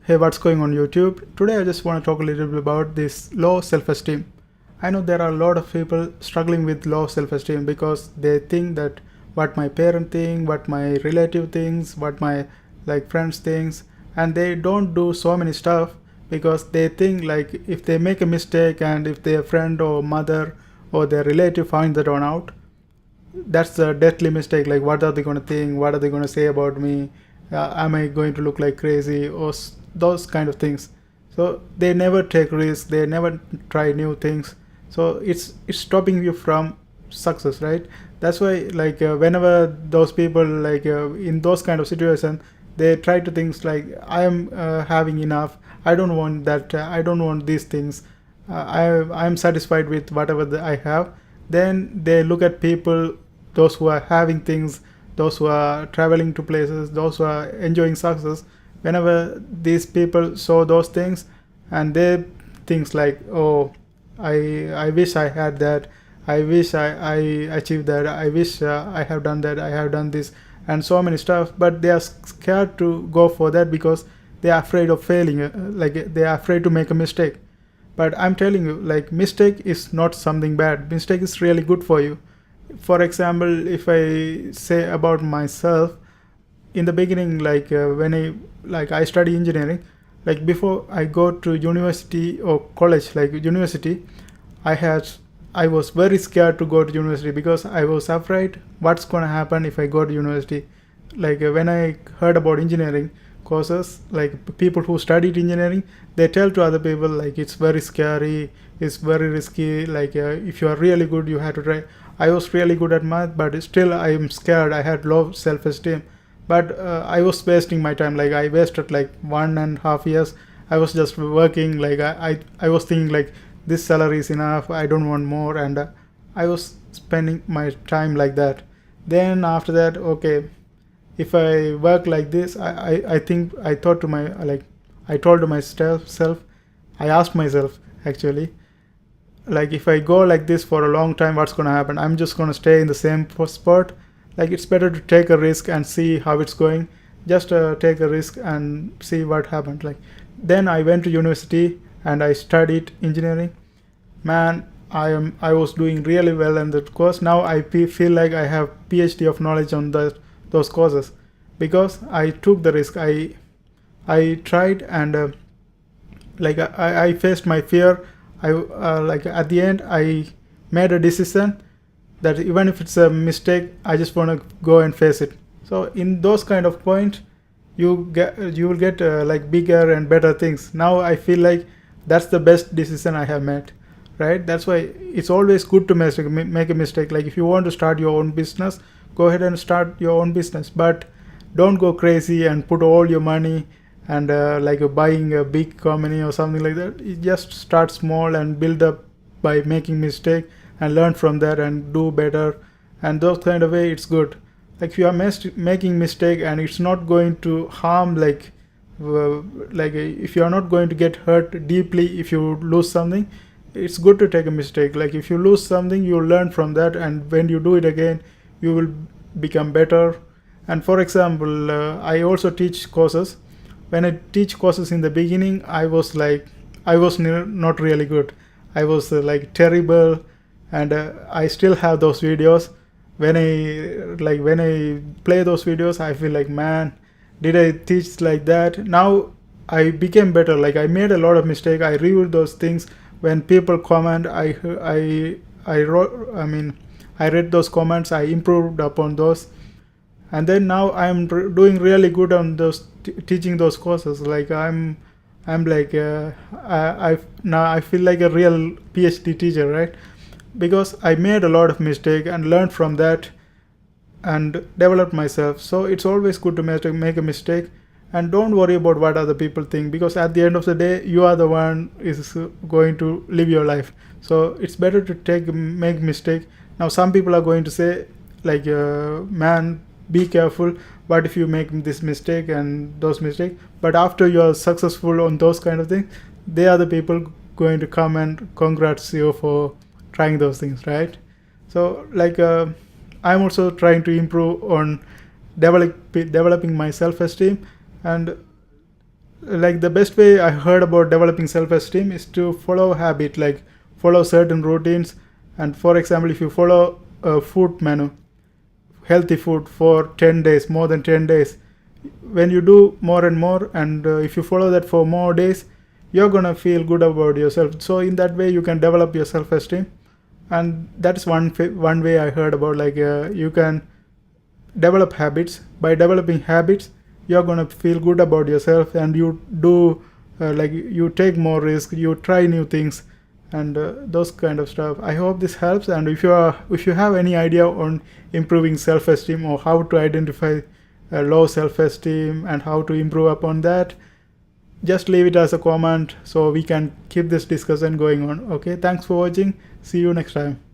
Hey, what's going on YouTube? Today I just want to talk a little bit about this low self-esteem. I know there are a lot of people struggling with low self-esteem because they think that what my parent think, what my relative thinks, what my friends thinks, and they don't do so many stuff because they think like if they make a mistake and if their friend or mother or their relative find that one out, that's a deadly mistake. Like, what are they going to think? What are they going to say about me? Am I going to look like crazy or those kind of things? So they never take risks, they never try new things. So it's stopping you from success, right? That's why whenever those people in those kind of situations, they try to things like I am having enough, I don't want that, I don't want these things, I'm satisfied with whatever I have. Then they look at people, those who are having things, those who are traveling to places, those who are enjoying success. Whenever these people saw those things, and they things like, oh, I wish I had that, I wish I achieved that, I wish I have done that, I have done this, and so many stuff. But they are scared to go for that because they are afraid of failing, they are afraid to make a mistake. But I'm telling you, like, mistake is not something bad, mistake is really good for you. For example, if I say about myself, in the beginning, when I study engineering, like before I go to university or college, like university, i had I was very scared to go to university because I was afraid what's going to happen if I go to university. When I heard about engineering courses, like people who studied engineering, they tell to other people like it's very scary, it's very risky, if you are really good you have to try. I was really good at math, but still I am scared, I had low self-esteem. But I was wasting my time, like I wasted like 1.5 years. I was just working, I was thinking like this salary is enough, I don't want more, and I was spending my time like that. Then after that, okay, if I work like this, I think I thought to my I told to myself, I asked myself actually, like if I go like this for a long time, what's gonna happen? I'm just gonna stay in the same spot. Like it's better to take a risk and see how it's going. Just take a risk and see what happened. Like then I went to university and I studied engineering. Man, I was doing really well in that course. Now I feel like I have PhD of knowledge on those courses because I took the risk. I tried, and I faced my fear. I at the end I made a decision that even if it's a mistake, I just want to go and face it. So in those kind of points, you will get bigger and better things. Now I feel like that's the best decision I have made, right? That's why it's always good to make a mistake. Like if you want to start your own business, go ahead and start your own business, but don't go crazy and put all your money and buying a big company or something like that. You just start small and build up by making mistake and learn from that and do better. And those kind of way, it's good. Like if you are making mistake and it's not going to harm, if you are not going to get hurt deeply if you lose something, it's good to take a mistake. Like if you lose something, you learn from that, and when you do it again, you will become better. And for example, I also teach courses. When I teach courses in the beginning, I was not really good. I was terrible, and I still have those videos. When I play those videos, I feel like, man, did I teach like that? Now I became better. Like I made a lot of mistake. I reviewed those things. When people comment, I wrote. I mean, I read those comments. I improved upon those, and then now I'm doing really good on those teaching those courses. Like I'm like I now I feel like a real PhD teacher, right? Because I made a lot of mistake and learned from that and developed myself. So it's always good to make a mistake, and don't worry about what other people think, because at the end of the day, you are the one is going to live your life. So it's better to make mistake. Now some people are going to say man, be careful, what if you make this mistake and those mistakes. But after you're successful on those kind of things, they are the people going to come and congrats you for trying those things, right? So I'm also trying to improve on developing my self-esteem. And Like the best way I heard about developing self-esteem is to follow habit, like follow certain routines. And for example, if you follow a food menu, healthy food for 10 days, more than 10 days, when you do more and more, and if you follow that for more days, you're gonna feel good about yourself. So in that way you can develop your self-esteem. And that's one way I heard about, like you can develop habits. By developing habits, you're going to feel good about yourself, and you do like you take more risk, you try new things, and those kind of stuff. I hope this helps. And if you have any idea on improving self-esteem, or how to identify low self-esteem and how to improve upon that, just leave it as a comment so we can keep this discussion going on. Okay, thanks for watching. See you next time.